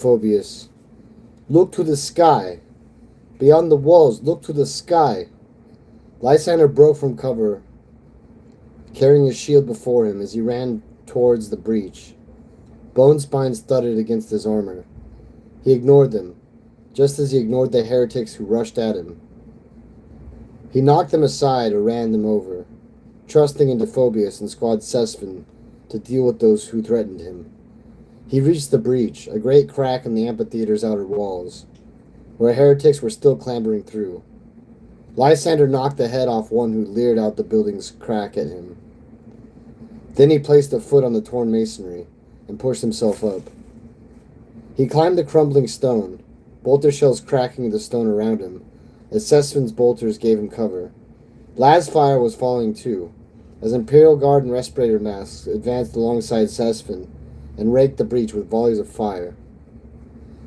Phobius. Look to the sky. Beyond the walls, look to the sky. Lysander broke from cover, carrying his shield before him as he ran towards the breach. Bone spines thudded against his armor. He ignored them, just as he ignored the heretics who rushed at him. He knocked them aside or ran them over, trusting in Phobius and Squad Sesfin to deal with those who threatened him. He reached the breach, a great crack in the amphitheater's outer walls, where heretics were still clambering through. Lysander knocked the head off one who leered out the building's crack at him. Then he placed a foot on the torn masonry and pushed himself up. He climbed the crumbling stone, bolter shells cracking the stone around him, as Sesfin's bolters gave him cover. Laz fire was falling too, as Imperial Guard and respirator masks advanced alongside Sesfin and raked the breach with volleys of fire.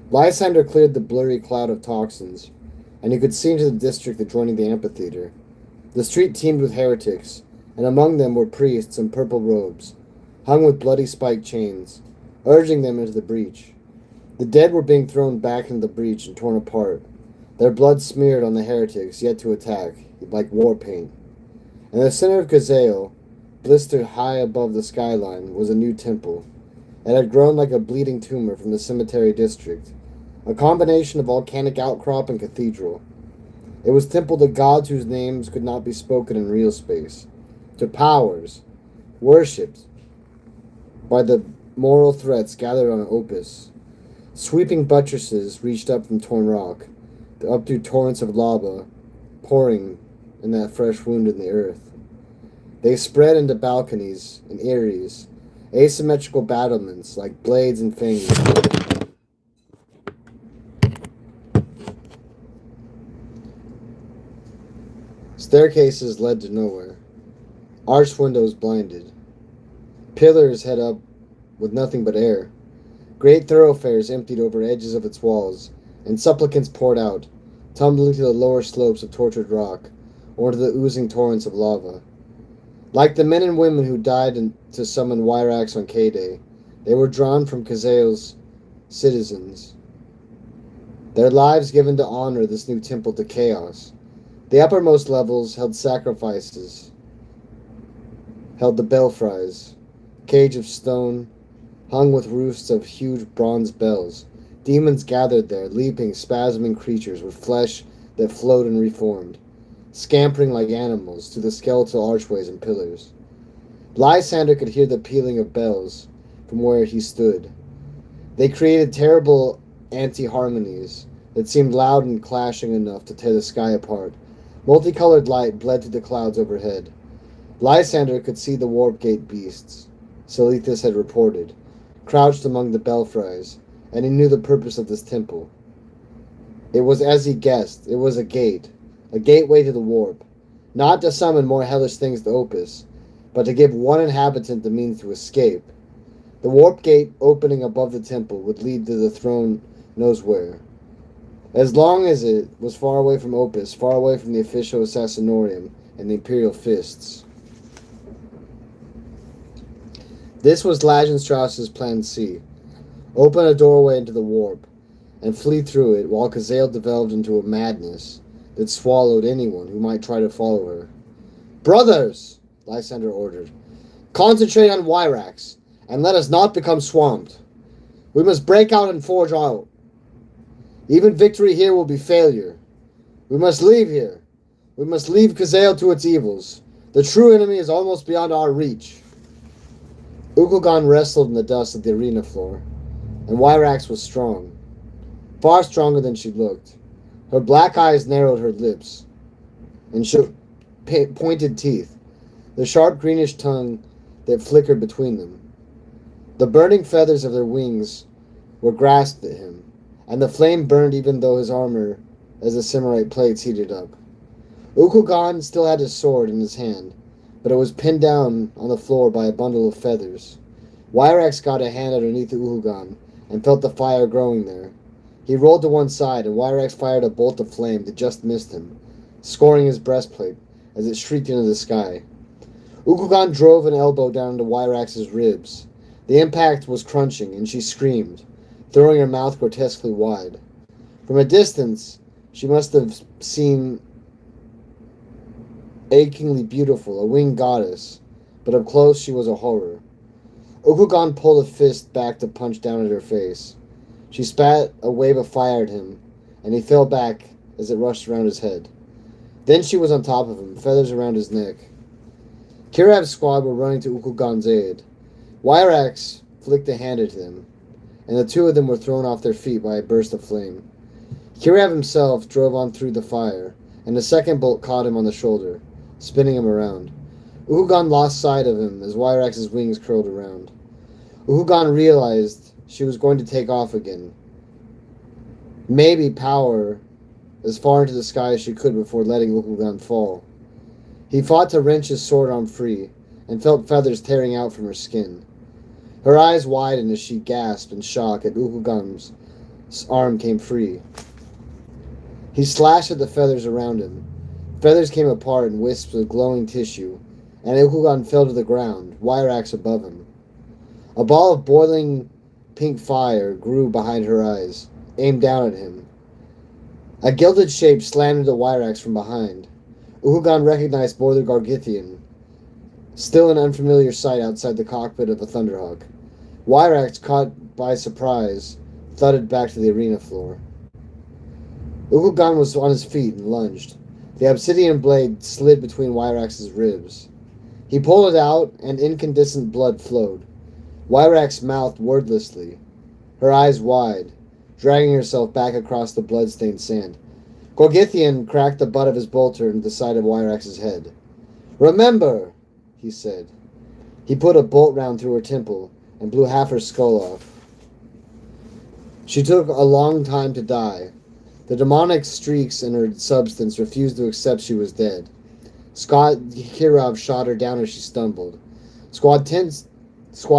Lysander cleared the blurry cloud of toxins, and he could see into the district adjoining the amphitheater. The street teemed with heretics, and among them were priests in purple robes, hung with bloody spiked chains, urging them into the breach. The dead were being thrown back into the breach and torn apart, their blood smeared on the heretics yet to attack, like war paint. In the center of Gazael, blistered high above the skyline, was a new temple. It had grown like a bleeding tumor from the cemetery district, a combination of volcanic outcrop and cathedral. It was temple to gods whose names could not be spoken in real space, to powers, worshipped by the moral threats gathered on Opus. Sweeping buttresses reached up from torn rock, up through torrents of lava, pouring in that fresh wound in the earth. They spread into balconies and eyries, asymmetrical battlements like blades and fangs. Staircases led to nowhere. Arched windows blinded. Pillars head up with nothing but air. Great thoroughfares emptied over edges of its walls, and supplicants poured out, tumbling to the lower slopes of tortured rock, or into the oozing torrents of lava. Like the men and women who died to summon Wyrax on K-Day, they were drawn from Kazael's citizens, their lives given to honor this new temple to chaos. The uppermost levels held sacrifices, held the belfries, cage of stone, hung with roofs of huge bronze bells. Demons gathered there, leaping, spasming creatures with flesh that flowed and reformed, scampering like animals to the skeletal archways and pillars. Lysander could hear the pealing of bells from where he stood. They created terrible anti-harmonies that seemed loud and clashing enough to tear the sky apart. Multicolored light bled through the clouds overhead. Lysander could see the warp gate beasts, Selethus had reported, crouched among the belfries, and he knew the purpose of this temple. It was as he guessed. It was a gateway to the warp, not to summon more hellish things to Opus, but to give one inhabitant the means to escape. The warp gate opening above the temple would lead to the throne knows where. As long as it was far away from Opus, far away from the official assassinorium and the Imperial fists. This was Lagenstrauss's plan C. Open a doorway into the warp, and flee through it while Kazael developed into a madness that swallowed anyone who might try to follow her. "Brothers," Lysander ordered, "concentrate on Wyrax, and let us not become swamped. We must break out and forge out. Even victory here will be failure. We must leave here. We must leave Kazael to its evils. The true enemy is almost beyond our reach." Ukugan wrestled in the dust of the arena floor, and Wyrax was strong, far stronger than she looked. Her black eyes narrowed her lips, and showed pointed teeth, the sharp greenish tongue that flickered between them. The burning feathers of their wings were grasped at him, and the flame burned even though his armor as the Simmerite plates heated up. Ukugan still had his sword in his hand, but it was pinned down on the floor by a bundle of feathers. Wyrax got a hand underneath Ukugan and felt the fire growing there. He rolled to one side, and Wyrax fired a bolt of flame that just missed him, scoring his breastplate as it shrieked into the sky. Ukugan drove an elbow down into Wyrax's ribs. The impact was crunching, and she screamed. throwing her mouth grotesquely wide. From a distance, she must have seemed achingly beautiful, a winged goddess, but up close she was a horror. Ukugan pulled a fist back to punch down at her face. She spat a wave of fire at him, and he fell back as it rushed around his head. Then she was on top of him, feathers around his neck. Kirav's squad were running to Ukugan's aid. Wyrax flicked a hand at them, and the two of them were thrown off their feet by a burst of flame. Kirav himself drove on through the fire, and the second bolt caught him on the shoulder, spinning him around. Ukugan lost sight of him as Wyrax's wings curled around. Ukugan realized she was going to take off again. Maybe power as far into the sky as she could before letting Ukugan fall. He fought to wrench his sword arm free, and felt feathers tearing out from her skin. Her eyes widened as she gasped in shock as Ukugan's arm came free. He slashed at the feathers around him. Feathers came apart in wisps of glowing tissue, and Ukugan fell to the ground, Wyrax above him. A ball of boiling pink fire grew behind her eyes, aimed down at him. A gilded shape slammed into Wyrax from behind. Ukugan recognized Boiler Gargithian, still an unfamiliar sight outside the cockpit of a Thunderhawk. Wyrax, caught by surprise, thudded back to the arena floor. Ukugan was on his feet and lunged. The obsidian blade slid between Wyrax's ribs. He pulled it out, and incandescent blood flowed. Wyrax mouthed wordlessly, her eyes wide, dragging herself back across the blood-stained sand. Gorgithian cracked the butt of his bolter into the side of Wyrax's head. "Remember," he said. He put a bolt round through her temple and blew half her skull off. She took a long time to die. The demonic streaks in her substance refused to accept she was dead. Scott Kirov shot her down as she stumbled. Squad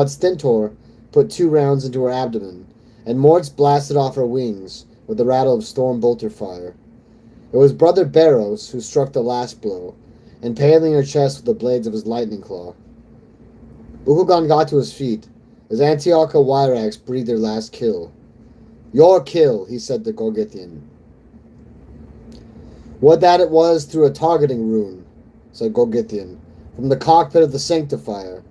Stentor put 2 rounds into her abdomen, and Mortz blasted off her wings with the rattle of storm bolter fire. It was Brother Barrows who struck the last blow, impaling her chest with the blades of his lightning claw. Ukugan got to his feet as Antiocha Wyrax breathed their last kill. "Your kill," he said to Gorgithian. "What that it was through a targeting rune," said Gorgithian, "from the cockpit of the Sanctifier."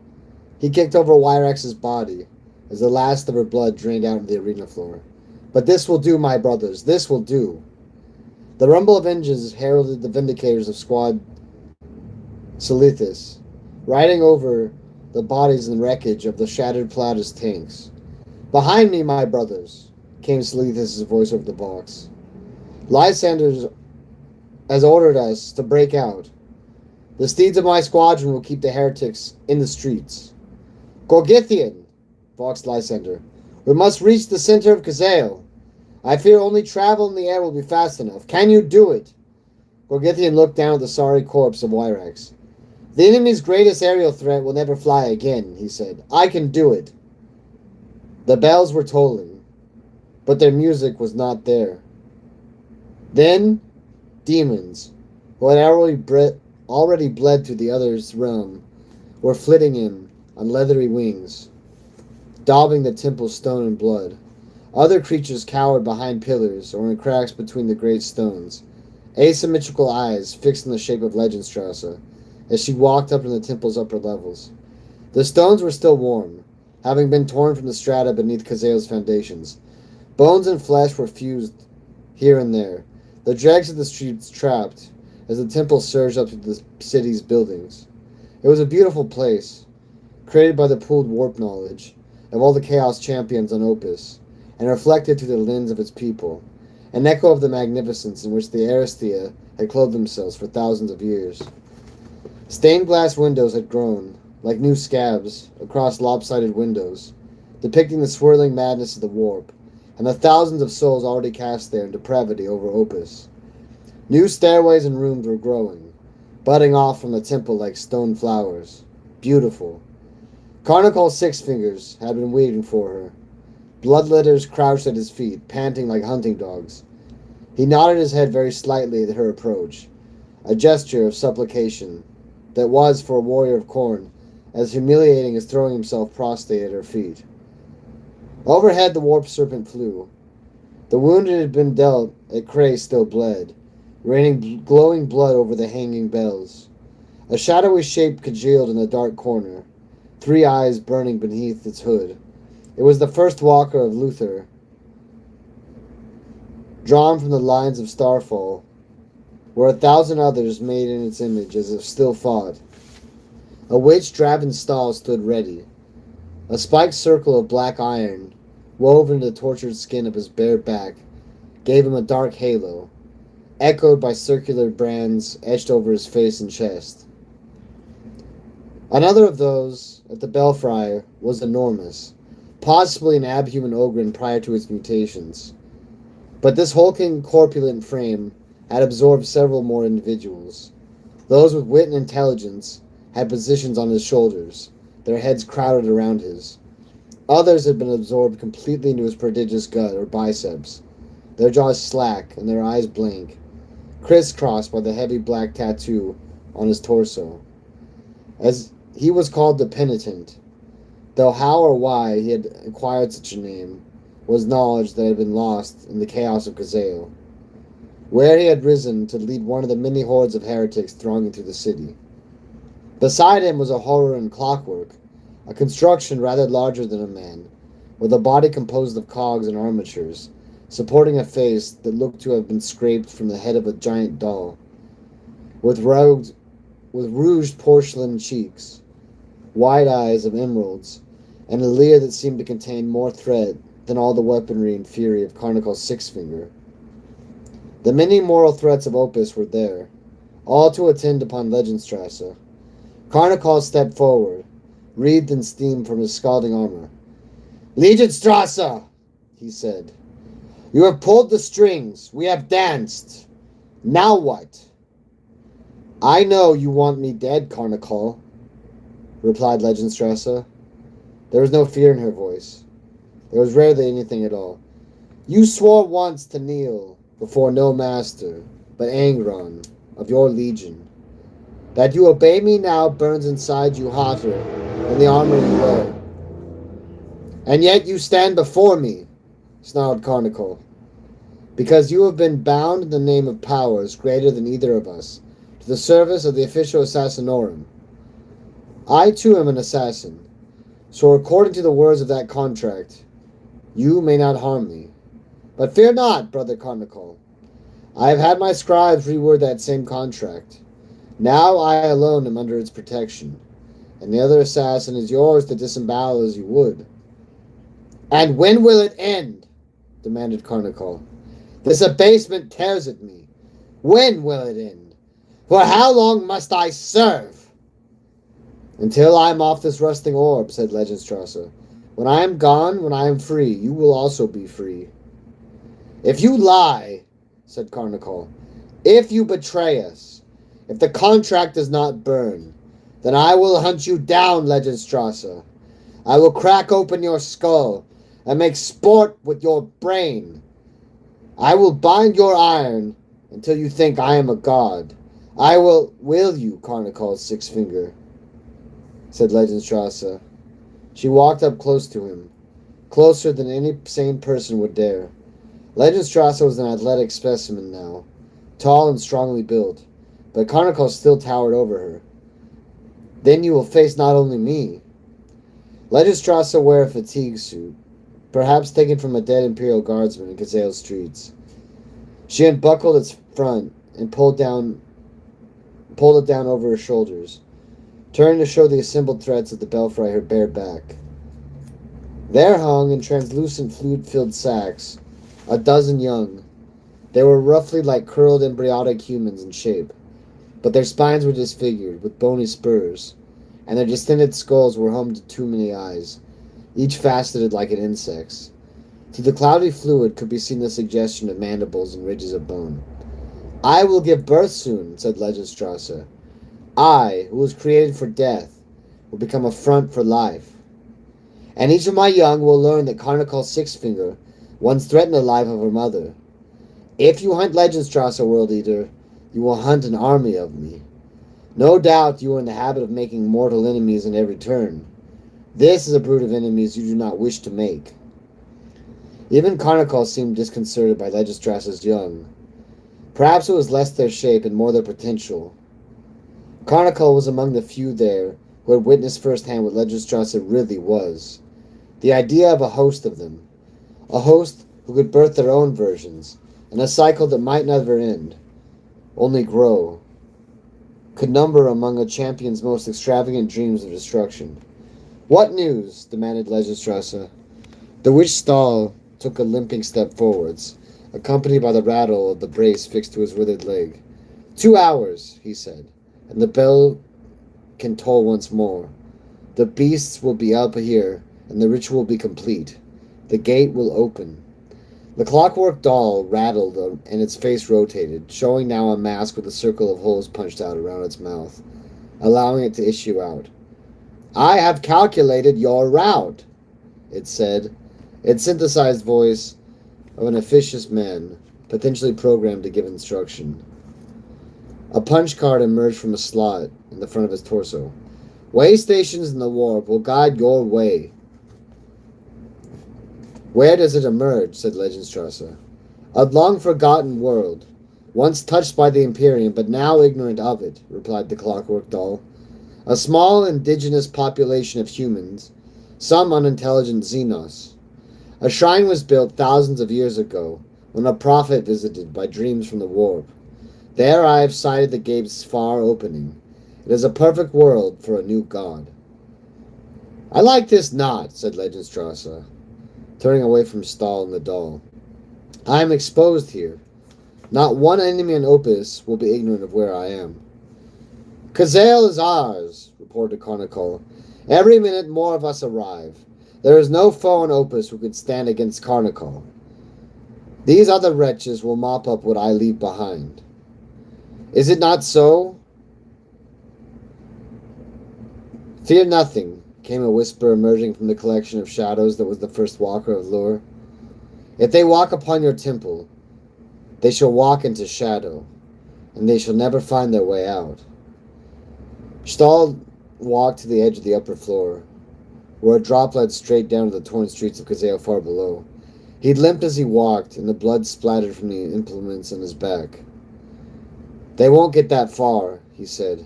He kicked over Wyrax's body as the last of her blood drained out on the arena floor. "But this will do, my brothers, this will do." The rumble of engines heralded the vindicators of Squad Silithis, riding over the bodies and wreckage of the shattered Platus tanks. "Behind me, my brothers," came Silithis' voice over the box. "Lysander has ordered us to break out. The steeds of my squadron will keep the heretics in the streets." "Gorgithian," voxed Lysander, "we must reach the center of Kazael. I fear only travel in the air will be fast enough. Can you do it?" Gorgithian looked down at the sorry corpse of Wyrax. "The enemy's greatest aerial threat will never fly again," he said. "I can do it." The bells were tolling, but their music was not there. Then, demons, who had already bled to the other's realm, were flitting in on leathery wings, daubing the temple's stone in blood. Other creatures cowered behind pillars or in cracks between the great stones, asymmetrical eyes fixed in the shape of Legendstrasse, as she walked up to the temple's upper levels. The stones were still warm, having been torn from the strata beneath Kazael's foundations. Bones and flesh were fused here and there, the dregs of the streets trapped, as the temple surged up to the city's buildings. It was a beautiful place, created by the pooled warp knowledge of all the Chaos champions on Opus, and reflected through the lens of its people, an echo of the magnificence in which the Aristia had clothed themselves for thousands of years. Stained glass windows had grown, like new scabs, across lopsided windows, depicting the swirling madness of the warp, and the thousands of souls already cast there in depravity over Opus. New stairways and rooms were growing, budding off from the temple like stone flowers. Beautiful. Carnicol's Six Fingers had been waiting for her. Bloodletters crouched at his feet, panting like hunting dogs. He nodded his head very slightly at her approach, a gesture of supplication that was, for a warrior of Khorne, as humiliating as throwing himself prostrate at her feet. Overhead, the warp serpent flew. The wound it had been dealt at Cray still bled, raining glowing blood over the hanging bells. A shadowy shape congealed in the dark corner, 3 eyes burning beneath its hood. It was the first walker of Luther, drawn from the lines of Starfall, where 1,000 others made in its image as if still fought. A witch-draven stall stood ready, a spiked circle of black iron, woven into the tortured skin of his bare back, gave him a dark halo, echoed by circular brands etched over his face and chest. Another of those at the Belfry was enormous, possibly an abhuman ogre prior to its mutations. But this hulking, corpulent frame had absorbed several more individuals. Those with wit and intelligence had positions on his shoulders, their heads crowded around his. Others had been absorbed completely into his prodigious gut or biceps, their jaws slack and their eyes blank, crisscrossed by the heavy black tattoo on his torso. As he was called the Penitent, though how or why he had acquired such a name was knowledge that had been lost in the chaos of Kazale, where he had risen to lead one of the many hordes of heretics thronging through the city. Beside him was a horror in clockwork, a construction rather larger than a man, with a body composed of cogs and armatures, supporting a face that looked to have been scraped from the head of a giant doll, with rouged porcelain cheeks, wide eyes of emeralds, and a leer that seemed to contain more threat than all the weaponry and fury of Carnicle's Six-Finger. The many moral threats of Opus were there, all to attend upon Legendstrasse. Carnicle stepped forward, wreathed in steam from his scalding armor. "Legendstrasse," he said. "You have pulled the strings. We have danced. Now what?" "I know you want me dead, Carnicle," replied Legendstrasse. There was no fear in her voice. There was rarely anything at all. "You swore once to kneel before no master but Angron of your legion. That you obey me now burns inside you hotter than the armor you wear. And yet you stand before me," snarled Carnicle, "because you have been bound in the name of powers greater than either of us, to the service of the official assassinorum. I too am an assassin, so according to the words of that contract, you may not harm me. But fear not, brother Carnicle. I have had my scribes reword that same contract. Now I alone am under its protection, and the other assassin is yours to disembowel as you would." "And when will it end?" demanded Carnicle. "This abasement tears at me. When will it end? For how long must I serve?" "Until I am off this rusting orb," said Legendstrasse. "When I am gone, when I am free, you will also be free." "If you lie," said Carnicle, "if you betray us, if the contract does not burn, then I will hunt you down, Legendstrasse. I will crack open your skull and make sport with your brain. I will bind your iron until you think I am a god. I will you, Carnicle's Six-Finger," said Legendstrasse. She walked up close to him, closer than any sane person would dare. Legendstrasse was an athletic specimen now, tall and strongly built, but Carnicle still towered over her. "Then you will face not only me." Legendstrasse wore a fatigue suit, perhaps taken from a dead Imperial guardsman in Kazale's streets. She unbuckled its front and pulled it down over her shoulders, turning to show the assembled threads of the belfry her bare back. There hung, in translucent fluid-filled sacks, a dozen young. They were roughly like curled embryotic humans in shape, but their spines were disfigured with bony spurs, and their distended skulls were home to too many eyes, each faceted like an insect's. Through the cloudy fluid could be seen the suggestion of mandibles and ridges of bone. "I will give birth soon," said Legendstrasse. "I, who was created for death, will become a front for life. And each of my young will learn that Carnicle's Six-Finger once threatened the life of her mother. If you hunt Legendstrasse, World Eater, you will hunt an army of me. No doubt you are in the habit of making mortal enemies in every turn. This is a brood of enemies you do not wish to make." Even Carnical seemed disconcerted by Legistrace's young. Perhaps it was less their shape and more their potential. Carnical was among the few there who had witnessed firsthand what Legistrace really was. The idea of a host of them. A host who could birth their own versions, and a cycle that might never end, only grow, could number among a champion's most extravagant dreams of destruction. "What news?" demanded Legistrace. The witch Stahl took a limping step forwards, accompanied by the rattle of the brace fixed to his withered leg. 2 hours, he said, and the bell can toll once more. The beasts will be up here, and the ritual will be complete. The gate will open. The clockwork doll rattled and its face rotated, showing now a mask with a circle of holes punched out around its mouth, allowing it to issue out. "I have calculated your route," it said, its synthesized voice of an officious man, potentially programmed to give instruction. A punch card emerged from a slot in the front of his torso. "Way stations in the warp will guide your way." "Where does it emerge?" said Legenstrasse. "A long-forgotten world, once touched by the Imperium, but now ignorant of it," replied the clockwork doll. "A small indigenous population of humans, some unintelligent Xenos. A shrine was built thousands of years ago, when a prophet visited by dreams from the warp. There I have sighted the gate's far opening. It is a perfect world for a new god." "I like this not," said Legenstrasse, turning away from Stahl and the doll. "I am exposed here. Not one enemy in Opus will be ignorant of where I am." "Kazale is ours," reported Carnical. "Every minute more of us arrive. There is no foe in Opus who could stand against Carnical. These other wretches will mop up what I leave behind. Is it not so?" "Fear nothing," came a whisper emerging from the collection of shadows that was the first walker of Lure. "If they walk upon your temple, they shall walk into shadow, and they shall never find their way out." Stahl walked to the edge of the upper floor, where a drop led straight down to the torn streets of Kazeo far below. He limped as he walked, and the blood splattered from the implements on his back. "They won't get that far," he said.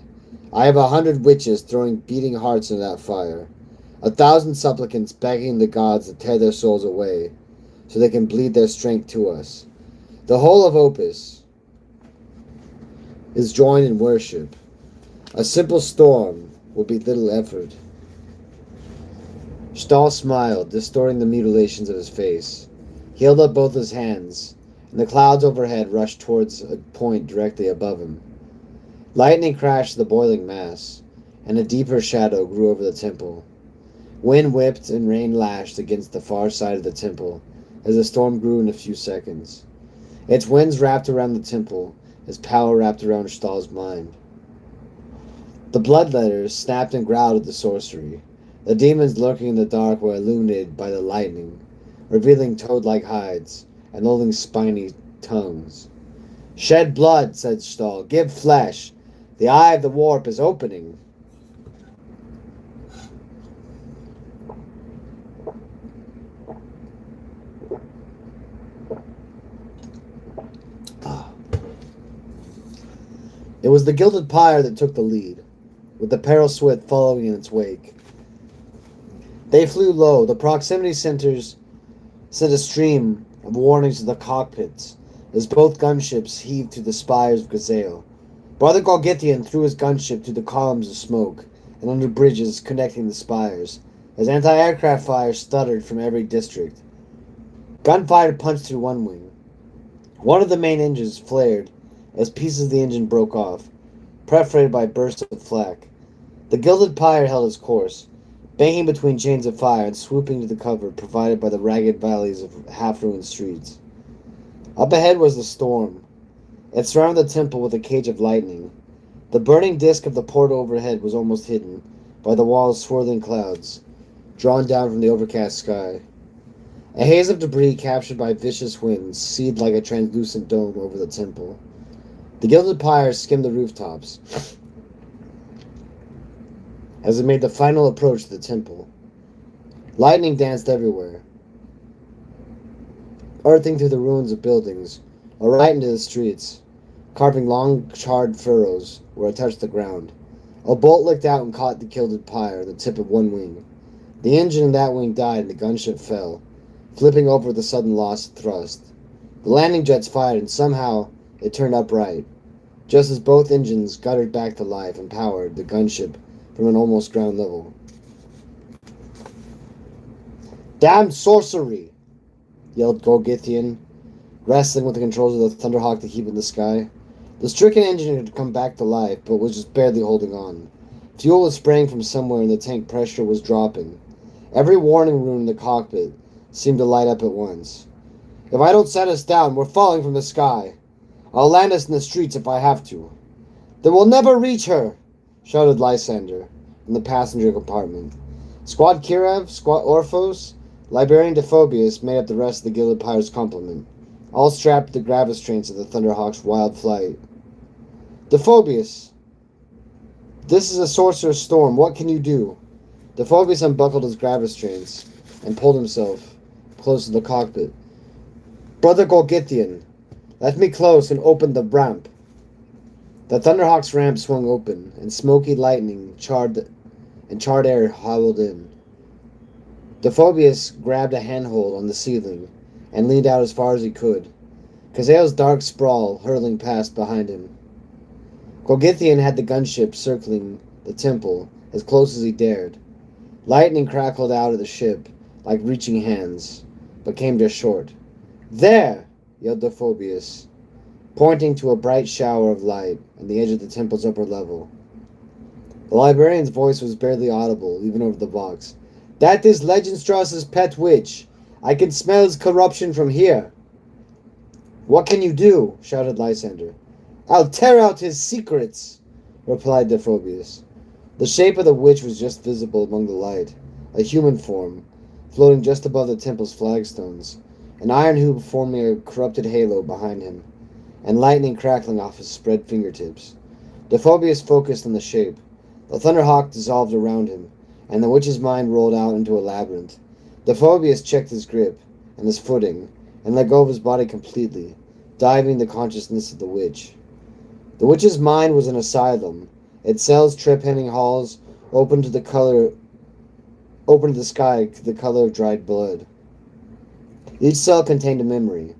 "I have 100 witches throwing beating hearts into that fire. 1,000 supplicants begging the gods to tear their souls away, so they can bleed their strength to us. The whole of Opus is joined in worship. A simple storm will be little effort." Stahl smiled, distorting the mutilations of his face. He held up both his hands, and the clouds overhead rushed towards a point directly above him. Lightning crashed the boiling mass, and a deeper shadow grew over the temple. Wind whipped and rain lashed against the far side of the temple as the storm grew in a few seconds. Its winds wrapped around the temple as power wrapped around Stahl's mind. The bloodletters snapped and growled at the sorcery. The demons lurking in the dark were illuminated by the lightning, revealing toad-like hides and holding spiny tongues. "Shed blood," said Stahl. "Give flesh. The eye of the warp is opening." It was the Gilded Pyre that took the lead, with the Peril Swift following in its wake. They flew low. The proximity centers sent a stream of warnings to the cockpits as both gunships heaved to the spires of Gazale. Brother Golgithian threw his gunship through the columns of smoke and under bridges connecting the spires, as anti-aircraft fire stuttered from every district. Gunfire punched through one wing. One of the main engines flared as pieces of the engine broke off, perforated by bursts of flak. The Gilded Pyre held its course, banking between chains of fire and swooping to the cover provided by the ragged valleys of half-ruined streets. Up ahead was the storm. It surrounded the temple with a cage of lightning. The burning disk of the port overhead was almost hidden by the wall's swirling clouds, drawn down from the overcast sky. A haze of debris captured by vicious winds seethed like a translucent dome over the temple. The Gilded Pyre skimmed the rooftops as it made the final approach to the temple. Lightning danced everywhere. earthing through the ruins of buildings, or right into the streets, carving long charred furrows where it touched the ground. A bolt licked out and caught the gilded pyre on the tip of one wing. The engine in that wing died and the gunship fell, flipping over with a sudden loss of thrust. The landing jets fired and somehow it turned upright, just as both engines guttered back to life and powered the gunship from an almost ground level. "Damn sorcery!" yelled Gorgithian, wrestling with the controls of the Thunderhawk to keep it in the sky. The stricken engine had come back to life, but was just barely holding on. Fuel was spraying from somewhere and the tank pressure was dropping. Every warning rune in the cockpit seemed to light up at once. "If I don't set us down, we're falling from the sky. I'll land us in the streets if I have to." "Then we'll never reach her!" shouted Lysander in the passenger compartment. Squad Kirav, Squad Orphos, Librarian Dephobius made up the rest of the Gilded Pyre's complement, all strapped to the gravistrains of the Thunderhawk's wild flight. "Dephobius, this is a sorcerer's storm. What can you do?" Dephobius unbuckled his gravistrains and pulled himself close to the cockpit. "Brother Golgithian, let me close and open the ramp." The Thunderhawk's ramp swung open, and smoky lightning charred air howled in. Dephobius grabbed a handhold on the ceiling and leaned out as far as he could, Kazael's dark sprawl hurtling past behind him. Golgithian had the gunship circling the temple as close as he dared. Lightning crackled out of the ship like reaching hands, but came just short. "There!" yelled Dephobius, pointing to a bright shower of light on the edge of the temple's upper level. The librarian's voice was barely audible, even over the box. "That is Legendstrauss's pet witch. I can smell his corruption from here." "What can you do?" shouted Lysander. "I'll tear out his secrets," replied Dephobius. The shape of the witch was just visible among the light, a human form, floating just above the temple's flagstones, an iron hoop forming a corrupted halo behind him, and lightning crackling off his spread fingertips. Dephobius focused on the shape. The Thunderhawk dissolved around him, and the witch's mind rolled out into a labyrinth. Dephobius checked his grip and his footing, and let go of his body completely, diving the consciousness of the witch. The witch's mind was an asylum, its cells trepanning halls open to the sky to the color of dried blood. Each cell contained a memory,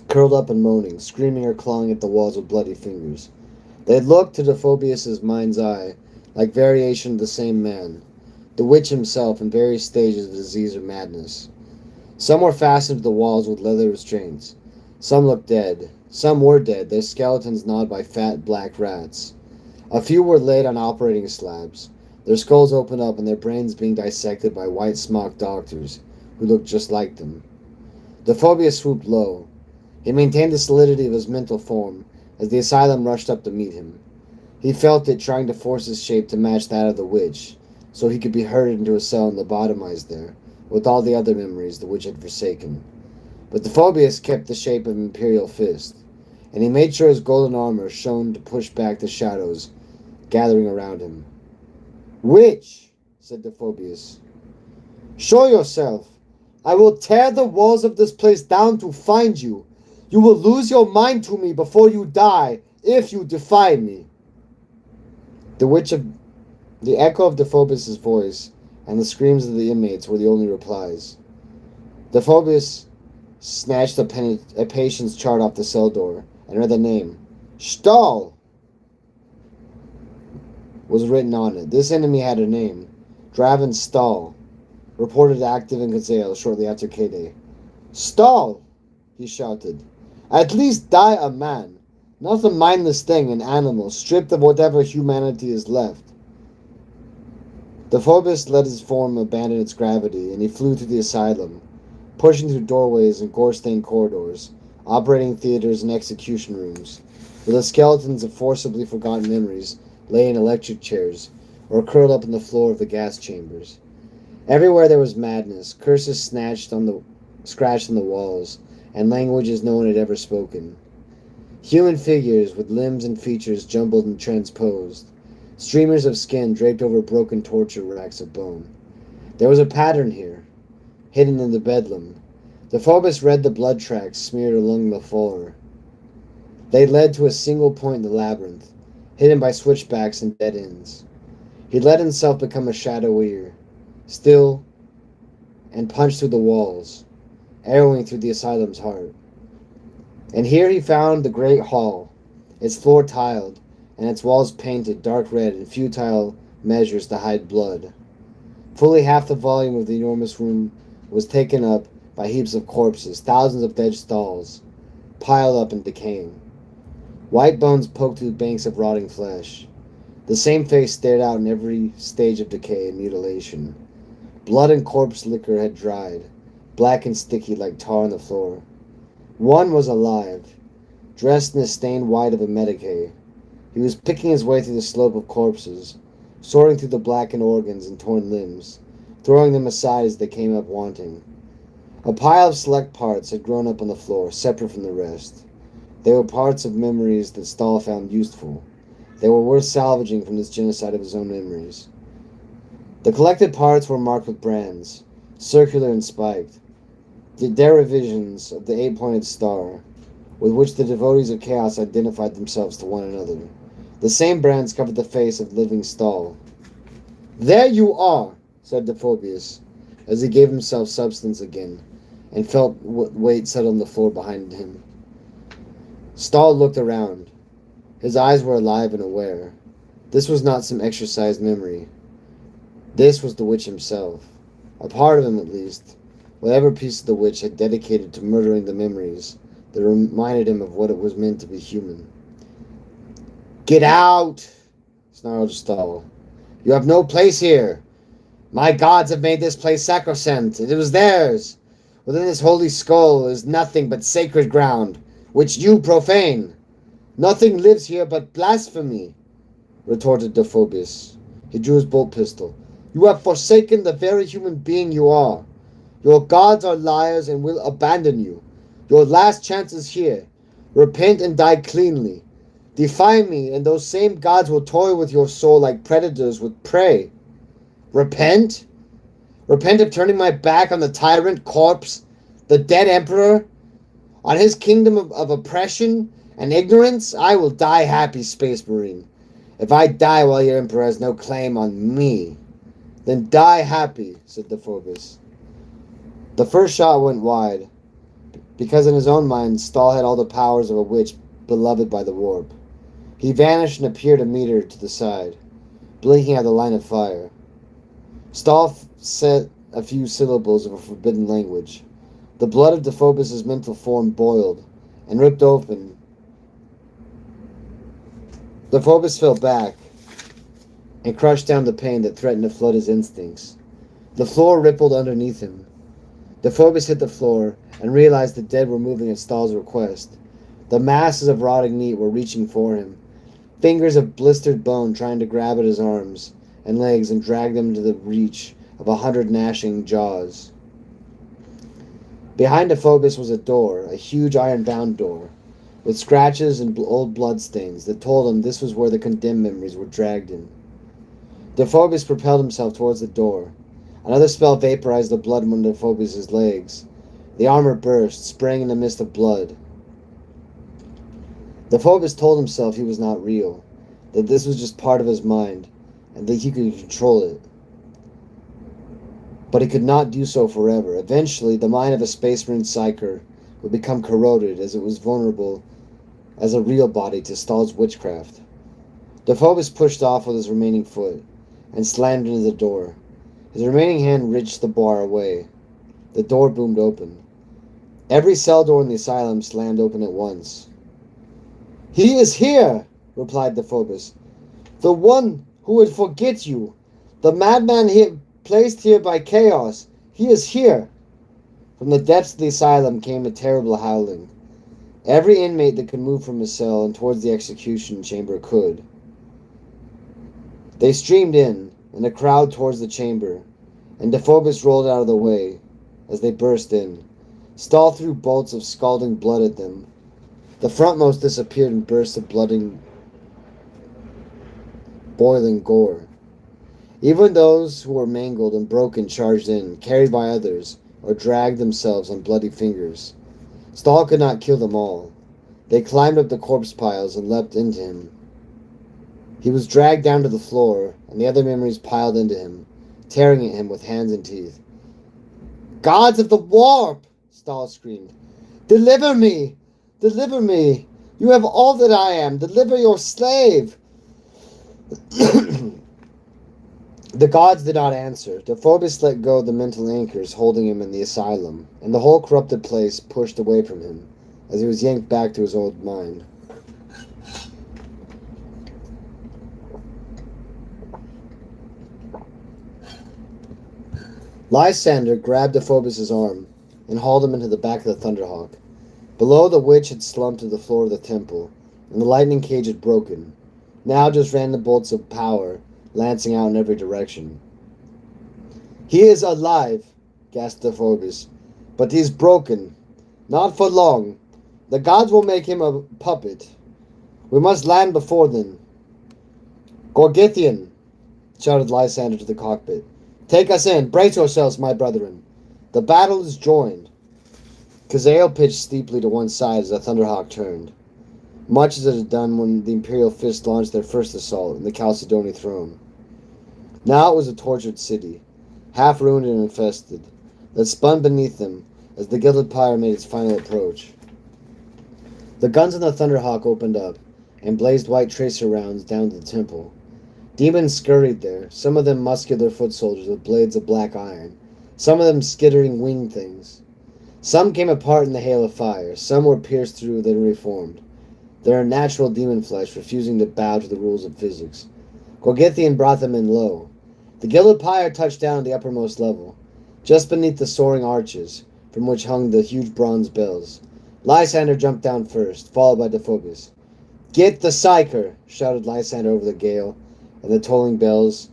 curled up and moaning, screaming or clawing at the walls with bloody fingers. They had looked to Dephobius's mind's eye like variation of the same man, the witch himself in various stages of disease or madness. Some were fastened to the walls with leather restraints. Some looked dead. Some were dead, their skeletons gnawed by fat black rats. A few were laid on operating slabs, their skulls opened up and their brains being dissected by white-smocked doctors who looked just like them. Dephobius swooped low. He maintained the solidity of his mental form as the asylum rushed up to meet him. He felt it trying to force his shape to match that of the witch, so he could be herded into a cell and lobotomized there, with all the other memories the witch had forsaken. But Dephobius kept the shape of an imperial fist, and he made sure his golden armor shone to push back the shadows gathering around him. "Witch," said Dephobius, "show yourself. I will tear the walls of this place down to find you. You will lose your mind to me before you die, if you defy me." The echo of Dephobius' voice and the screams of the inmates were the only replies. Dephobius snatched a patient's chart off the cell door and read the name. Stahl was written on it. This enemy had a name. Draven Stahl, reported active in Kazael shortly after K-Day. "Stahl!" he shouted. "At least die a man, not a mindless thing, an animal, stripped of whatever humanity is left." Dephobius let his form abandon its gravity, and he flew through the asylum, pushing through doorways and gore-stained corridors, operating theaters and execution rooms, where the skeletons of forcibly forgotten memories lay in electric chairs or curled up on the floor of the gas chambers. Everywhere there was madness, curses scratched on the walls, and languages no one had ever spoken. Human figures with limbs and features jumbled and transposed, streamers of skin draped over broken torture racks of bone. There was a pattern here, hidden in the bedlam. Dephobus read the blood tracks smeared along the floor. They led to a single point in the labyrinth, hidden by switchbacks and dead ends. He let himself become a shadowier, still, and punched through the walls, arrowing through the asylum's heart. And here he found the great hall, its floor tiled, and its walls painted dark red in futile measures to hide blood. Fully half the volume of the enormous room was taken up by heaps of corpses, thousands of dead stalls, piled up and decaying. White bones poked through banks of rotting flesh. The same face stared out in every stage of decay and mutilation. Blood and corpse liquor had dried, black and sticky like tar on the floor. One was alive, dressed in the stained white of a medicae. He was picking his way through the slope of corpses, sorting through the blackened organs and torn limbs, throwing them aside as they came up wanting. A pile of select parts had grown up on the floor, separate from the rest. They were parts of memories that Stahl found useful. They were worth salvaging from this genocide of his own memories. The collected parts were marked with brands, circular and spiked, the derivations of the eight-pointed star, with which the devotees of chaos identified themselves to one another. The same brands covered the face of living Stahl. "There you are," said Dephobus, as he gave himself substance again, and felt weight settle on the floor behind him. Stahl looked around. His eyes were alive and aware. This was not some exercised memory. This was the witch himself. A part of him, at least, whatever piece of the witch had dedicated to murdering the memories that reminded him of what it was meant to be human. "Get out!" snarled Stahl. "You have no place here. My gods have made this place sacrosanct. It was theirs. Within this holy skull is nothing but sacred ground, which you profane. Nothing lives here but blasphemy," retorted Dephobus. He drew his bolt pistol. "You have forsaken the very human being you are. Your gods are liars and will abandon you. Your last chance is here. Repent and die cleanly. Defy me, and those same gods will toy with your soul like predators with prey. Repent? Repent of turning my back on the tyrant corpse, the dead emperor? On his kingdom of oppression and ignorance? I will die happy, Space Marine. If I die while your emperor has no claim on me, then die happy," said Dephobus. The first shot went wide, because in his own mind, Stahl had all the powers of a witch beloved by the warp. He vanished and appeared a meter to the side, blinking at the line of fire. Stahl said a few syllables of a forbidden language. The blood of Dephobus' mental form boiled and ripped open. Dephobus fell back and crushed down the pain that threatened to flood his instincts. The floor rippled underneath him. Dephobus hit the floor and realized the dead were moving at Stahl's request. The masses of rotting meat were reaching for him, fingers of blistered bone trying to grab at his arms and legs and drag them to the reach of 100 gnashing jaws. Behind Dephobus was a door, a huge iron-bound door, with scratches and old bloodstains that told him this was where the condemned memories were dragged in. Dephobus propelled himself towards the door. Another spell vaporized the blood from Dephobus' legs. The armor burst, spraying in a mist of blood. Dephobus told himself he was not real, that this was just part of his mind, and that he could control it. But he could not do so forever. Eventually, the mind of a Space Marine psyker would become corroded as it was vulnerable as a real body to Stahl's witchcraft. Dephobus pushed off with his remaining foot and slammed into the door. His remaining hand wrenched the bar away. The door boomed open. Every cell door in the asylum slammed open at once. "He is here," replied Dephobus. "The one who would forget you. The madman here, placed here by chaos. He is here." From the depths of the asylum came a terrible howling. Every inmate that could move from his cell and towards the execution chamber could. They streamed in a crowd towards the chamber, and Dephobus rolled out of the way as they burst in. Stahl threw bolts of scalding blood at them. The frontmost disappeared in bursts of boiling gore. Even those who were mangled and broken charged in, carried by others, or drag themselves on bloody fingers. Stahl could not kill them all. They climbed up the corpse piles and leapt into him. He was dragged down to the floor, and the other memories piled into him, tearing at him with hands and teeth. "Gods of the warp!" Stahl screamed. "Deliver me! Deliver me! You have all that I am! Deliver your slave!" The gods did not answer. Dephobus let go the mental anchors holding him in the asylum, and the whole corrupted place pushed away from him as he was yanked back to his old mind. Lysander grabbed Dephobus' arm and hauled him into the back of the Thunderhawk. Below, the witch had slumped to the floor of the temple, and the lightning cage had broken. Now just random bolts of power lancing out in every direction. "He is alive," gasped Dephobus, "but he is broken. Not for long. The gods will make him a puppet. We must land before then." "Gorgithian," shouted Lysander to the cockpit. "Take us in. Brace yourselves, my brethren. The battle is joined." Kazael pitched steeply to one side as the Thunderhawk turned, much as it had done when the Imperial Fist launched their first assault in the Chalcedony throne. Now it was a tortured city, half ruined and infested, that spun beneath them as the Gilded Pyre made its final approach. The guns on the Thunderhawk opened up, and blazed white tracer rounds down to the temple. Demons scurried there, some of them muscular foot soldiers with blades of black iron, some of them skittering winged things. Some came apart in the hail of fire, some were pierced through, then reformed, their unnatural demon flesh refusing to bow to the rules of physics. Gorgithian brought them in low. The Gilded Pyre touched down at the uppermost level, just beneath the soaring arches, from which hung the huge bronze bells. Lysander jumped down first, followed by Dephobus. "Get the Psyker!" shouted Lysander over the gale and the tolling bells,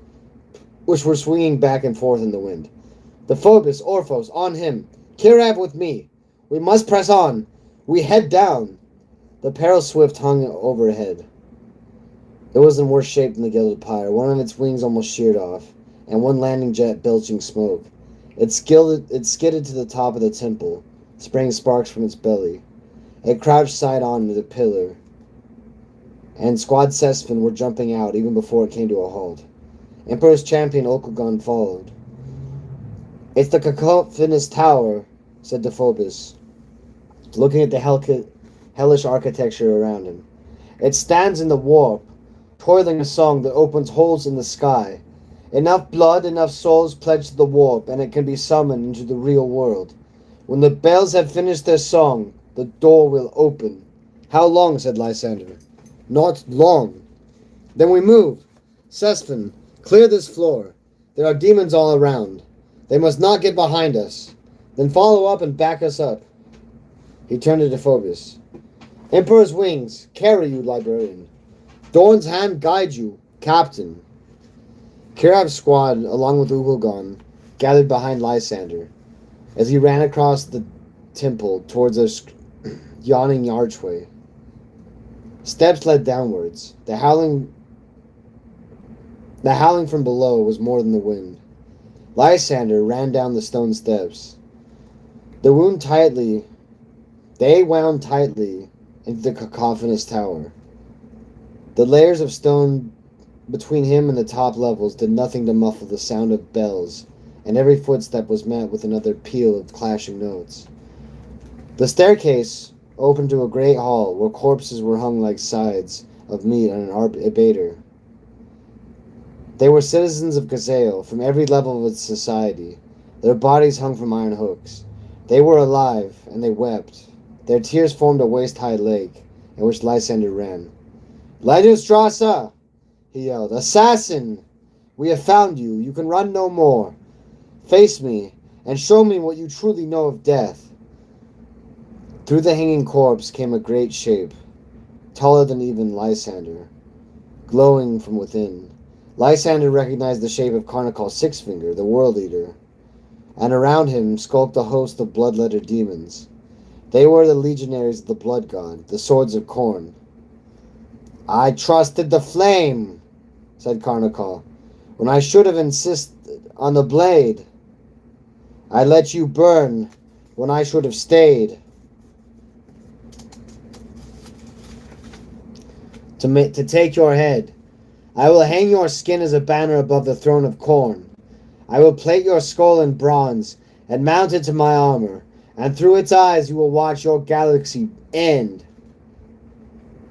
which were swinging back and forth in the wind. "Dephobus, Orphos, on him! Kirav with me! We must press on! We head down!" The Peril Swift hung overhead. It was in worse shape than the Gilded Pyre. One of its wings almost sheared off, and one landing jet belching smoke. It skidded to the top of the temple, spraying sparks from its belly. It crouched side on to the pillar, and Squad Sesfin were jumping out even before it came to a halt. Emperor's champion Okulgon followed. "It's the cacophonous tower," said Dephobus, looking at the hellish architecture around him. "It stands in the warp, toiling a song that opens holes in the sky. Enough blood, enough souls pledged to the warp, and it can be summoned into the real world. When the bells have finished their song, the door will open." "How long?" said Lysander. "Not long." "Then we move. Sesfin, clear this floor. There are demons all around. They must not get behind us. Then follow up and back us up." He turned to Dephobus. "Emperor's wings, carry you, librarian. Dorn's hand guide you, captain." Kirav's squad, along with Ukulgon, gathered behind Lysander as he ran across the temple towards a yawning archway. Steps led downwards. The howling from below was more than the wind. Lysander ran down the stone steps. They wound tightly into the cacophonous tower. The layers of stone between him and the top levels did nothing to muffle the sound of bells, and every footstep was met with another peal of clashing notes. The staircase opened to a great hall where corpses were hung like sides of meat on an abater. They were citizens of Kazael from every level of its society. Their bodies hung from iron hooks. They were alive, and they wept. Their tears formed a waist-high lake, in which Lysander ran. "Leidenstrasse!" he yelled. "Assassin! We have found you. You can run no more. Face me, and show me what you truly know of death." Through the hanging corpse came a great shape, taller than even Lysander, glowing from within. Lysander recognized the shape of Carnical Sixfinger, the World Eater, and around him skulked a host of blood-letter demons. They were the legionaries of the Blood God, the Swords of Khorne. "I trusted the flame," said Carnical, "when I should have insisted on the blade. I let you burn when I should have stayed. To take your head. I will hang your skin as a banner above the throne of corn. I will plate your skull in bronze and mount it to my armor, and through its eyes you will watch your galaxy end.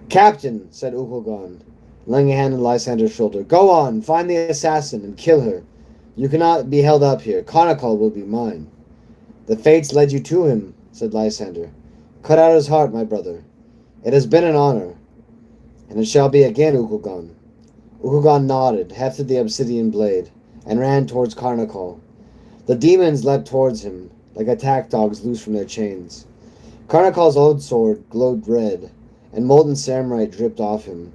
Captain, said Ukugon, laying a hand on Lysander's shoulder, go on, find the assassin and kill her. You cannot be held up here. Chronicle will be mine. The fates led you to him, said Lysander. Cut out his heart, my brother. It has been an honor. And it shall be again, Ukugon. Ukugon nodded, hefted the obsidian blade, and ran towards Chronicle. The demons leapt towards him, like attack dogs loose from their chains. Carnicle's old sword glowed red, and molten samurite dripped off him,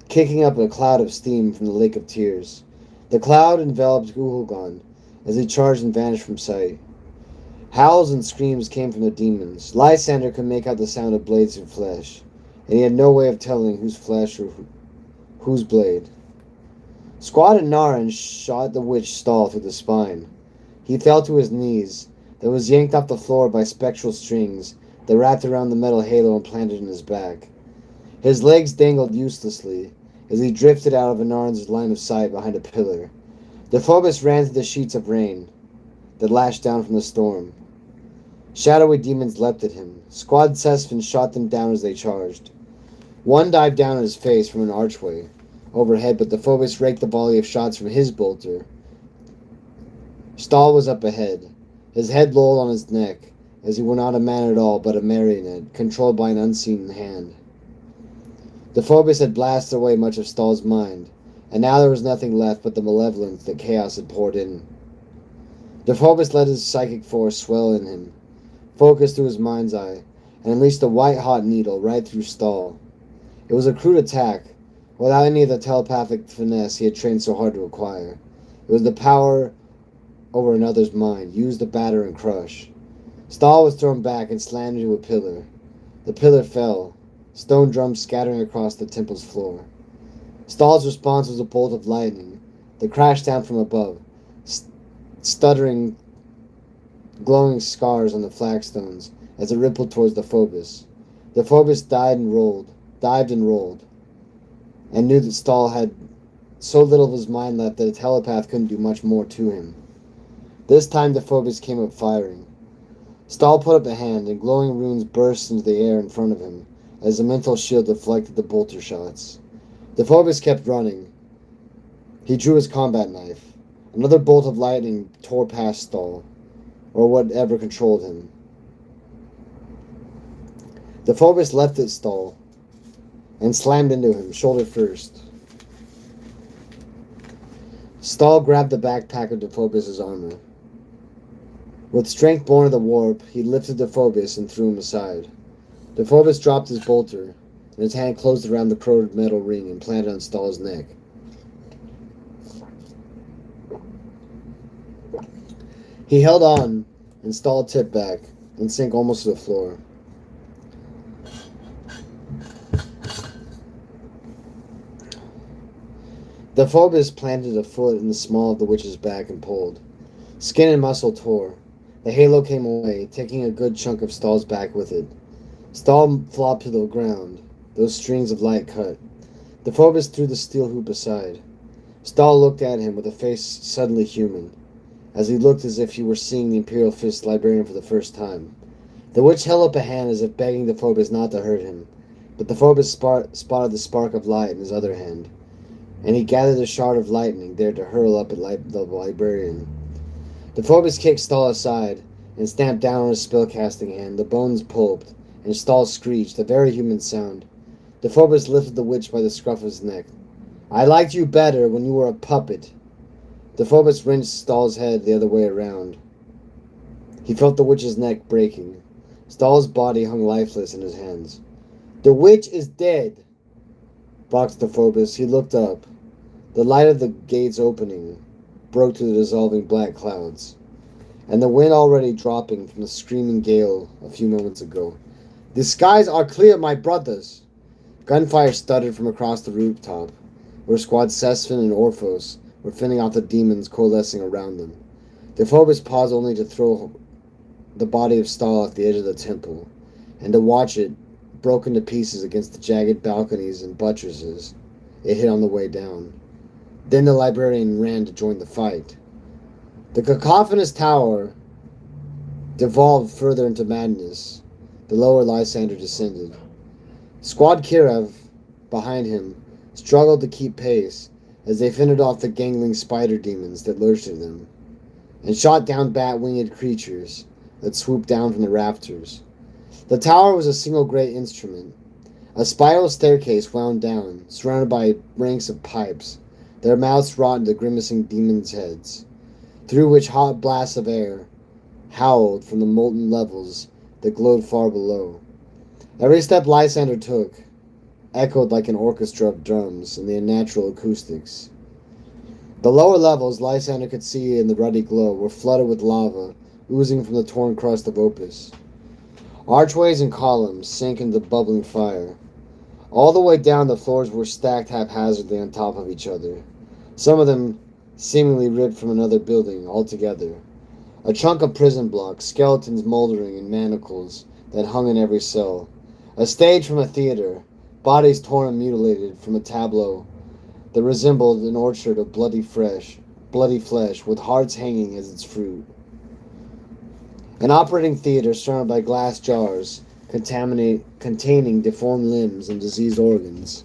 kicking up a cloud of steam from the Lake of Tears. The cloud enveloped Ukugon as he charged and vanished from sight. Howls and screams came from the demons. Lysander could make out the sound of blades of flesh, and he had no way of telling whose flesh or whose blade. Squad and Narin shot the witch Stall through the spine. He fell to his knees, then was yanked off the floor by spectral strings that wrapped around the metal halo and planted in his back. His legs dangled uselessly as he drifted out of Anarin's line of sight behind a pillar. Dephobos ran through the sheets of rain that lashed down from the storm. Shadowy demons leapt at him. Squad Cesspin shot them down as they charged. One dived down on his face from an archway overhead, but Dephobos raked the volley of shots from his bolter. Stall was up ahead. His head lolled on his neck, as he were not a man at all, but a marionette, controlled by an unseen hand. Dephobos had blasted away much of Stall's mind, and now there was nothing left but the malevolence that chaos had poured in. Dephobos let his psychic force swell in him, focused through his mind's eye, and unleashed a white-hot needle right through Stall. It was a crude attack, without any of the telepathic finesse he had trained so hard to acquire. It was the power over another's mind, used to batter and crush. Stall was thrown back and slammed into a pillar. The pillar fell, stone drums scattering across the temple's floor. Stall's response was a bolt of lightning that crashed down from above, stuttering, glowing scars on the flagstones as it rippled towards Dephobos. Dephobos dived and rolled, and knew that Stall had so little of his mind left that a telepath couldn't do much more to him. This time Dephobos came up firing. Stall put up a hand, and glowing runes burst into the air in front of him as a mental shield deflected the bolter shots. Dephobos kept running. He drew his combat knife. Another bolt of lightning tore past Stall, or whatever controlled him. Dephobos leapt at Stall and slammed into him, shoulder first. Stall grabbed the backpack of Dephobos' armor. With strength born of the warp, he lifted Dephobos and threw him aside. Dephobos dropped his bolter, and his hand closed around the corroded metal ring and planted on Stall's neck. He held on, and Stall tipped back and sank almost to the floor. Dephobos planted a foot in the small of the witch's back and pulled. Skin and muscle tore. The halo came away, taking a good chunk of Stall's back with it. Stall flopped to the ground, those strings of light cut. Dephobos threw the steel hoop aside. Stall looked at him with a face suddenly human, as he looked as if he were seeing the Imperial Fist librarian for the first time. The witch held up a hand as if begging Dephobos not to hurt him, but Dephobos spotted the spark of light in his other hand, and he gathered a shard of lightning there to hurl up at the librarian. Dephobos kicked Stall aside and stamped down on his spellcasting hand. The bones pulped, and Stall screeched, a very human sound. Dephobos lifted the witch by the scruff of his neck. I liked you better when you were a puppet. Dephobos wrenched Stall's head the other way around. He felt the witch's neck breaking. Stall's body hung lifeless in his hands. The witch is dead, barked Dephobos. He looked up. The light of the gate's opening broke through the dissolving black clouds, and the wind already dropping from the screaming gale a few moments ago. The skies are clear, my brothers. Gunfire stuttered from across the rooftop, where Squad Cesspin and Orphos were fending off the demons coalescing around them. The Phobos paused only to throw the body of Stahl off the edge of the temple, and to watch it broken to pieces against the jagged balconies and buttresses it hit on the way down. Then the librarian ran to join the fight. The cacophonous tower devolved further into madness. The lower Lysander descended. Squad Kirov, behind him, struggled to keep pace as they fended off the gangling spider demons that lurched at them, and shot down bat-winged creatures that swooped down from the rafters. The tower was a single great instrument. A spiral staircase wound down, surrounded by ranks of pipes, their mouths wrought into grimacing demons' heads, through which hot blasts of air howled from the molten levels that glowed far below. Every step Lysander took echoed like an orchestra of drums in the unnatural acoustics. The lower levels, Lysander could see in the ruddy glow, were flooded with lava oozing from the torn crust of Opus. Archways and columns sank into the bubbling fire. All the way down, the floors were stacked haphazardly on top of each other, some of them seemingly ripped from another building altogether. A chunk of prison blocks, skeletons moldering in manacles that hung in every cell. A stage from a theater, bodies torn and mutilated from a tableau that resembled an orchard of bloody flesh, with hearts hanging as its fruit. An operating theater surrounded by glass jars containing deformed limbs and diseased organs.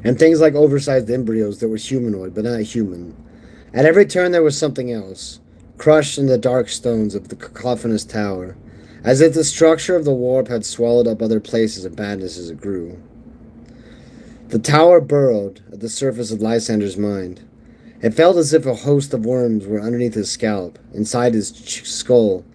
And things like oversized embryos that were humanoid but not human. At every turn there was something else, crushed in the dark stones of the cacophonous tower, as if the structure of the warp had swallowed up other places of badness as it grew. The tower burrowed at the surface of Lysander's mind. It felt as if a host of worms were underneath his scalp, inside his skull,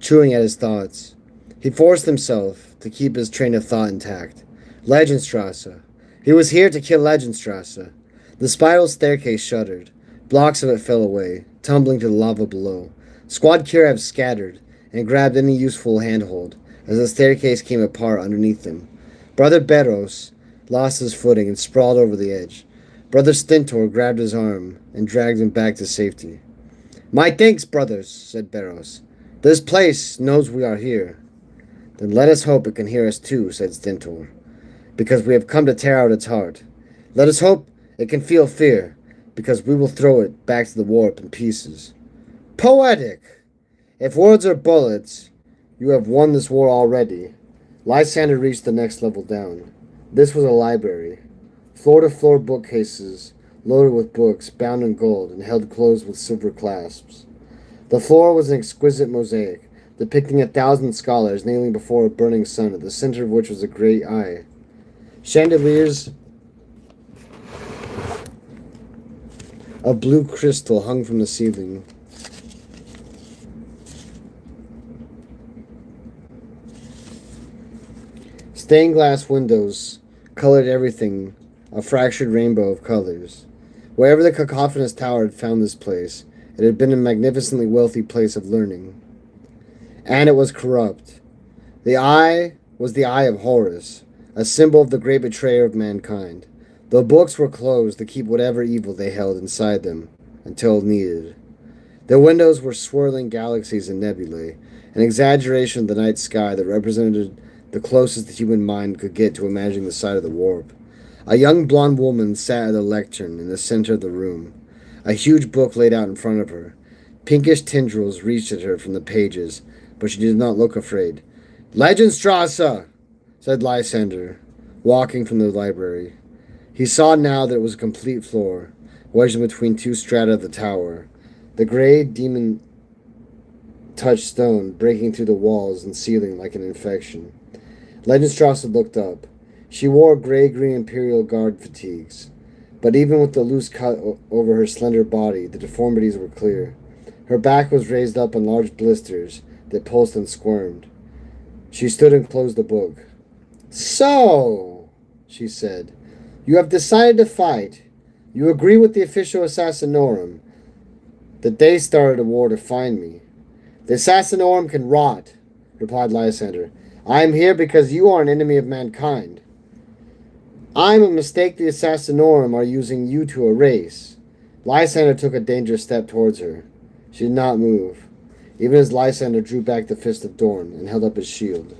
chewing at his thoughts. He forced himself to keep his train of thought intact. Legendstrasse. He was here to kill Legendstrasse. The spiral staircase shuddered. Blocks of it fell away, tumbling to the lava below. Squad Kirov scattered and grabbed any useful handhold as the staircase came apart underneath them. Brother Beros lost his footing and sprawled over the edge. Brother Stentor grabbed his arm and dragged him back to safety. "My thanks, brothers," said Beros. "This place knows we are here." "Then let us hope it can hear us too," said Stentor, "because we have come to tear out its heart. Let us hope it can feel fear, because we will throw it back to the warp in pieces." Poetic! If words are bullets, you have won this war already. Lysander reached the next level down. This was a library. Floor-to-floor bookcases loaded with books, bound in gold and held closed with silver clasps. The floor was an exquisite mosaic, depicting 1,000 scholars kneeling before a burning sun, at the center of which was a great eye. Chandeliers of blue crystal hung from the ceiling. Stained glass windows colored everything, a fractured rainbow of colors. Wherever the cacophonous tower had found this place, it had been a magnificently wealthy place of learning. And it was corrupt. The eye was the eye of Horus, a symbol of the great betrayer of mankind. The books were closed to keep whatever evil they held inside them, until needed. The windows were swirling galaxies and nebulae, an exaggeration of the night sky that represented the closest the human mind could get to imagining the side of the warp. A young blonde woman sat at a lectern in the center of the room, a huge book laid out in front of her. Pinkish tendrils reached at her from the pages, but she did not look afraid. "Legendstrasse!" said Lysander, walking from the library. He saw now that it was a complete floor, wedged in between two strata of the tower. The gray demon-touched stone breaking through the walls and ceiling like an infection. Legendstrasse looked up. She wore gray-green Imperial Guard fatigues, but even with the loose cut over her slender body, the deformities were clear. Her back was raised up in large blisters that pulsed and squirmed. She stood and closed the book. "So," she said, "you have decided to fight. You agree with the official Assassinorum that they started a war to find me. The Assassinorum can rot, replied Lysander. I am here because you are an enemy of mankind. I'm a mistake the Assassinorum are using you to erase. Lysander took a dangerous step towards her. She did not move, even as Lysander drew back the fist of Dorn and held up his shield.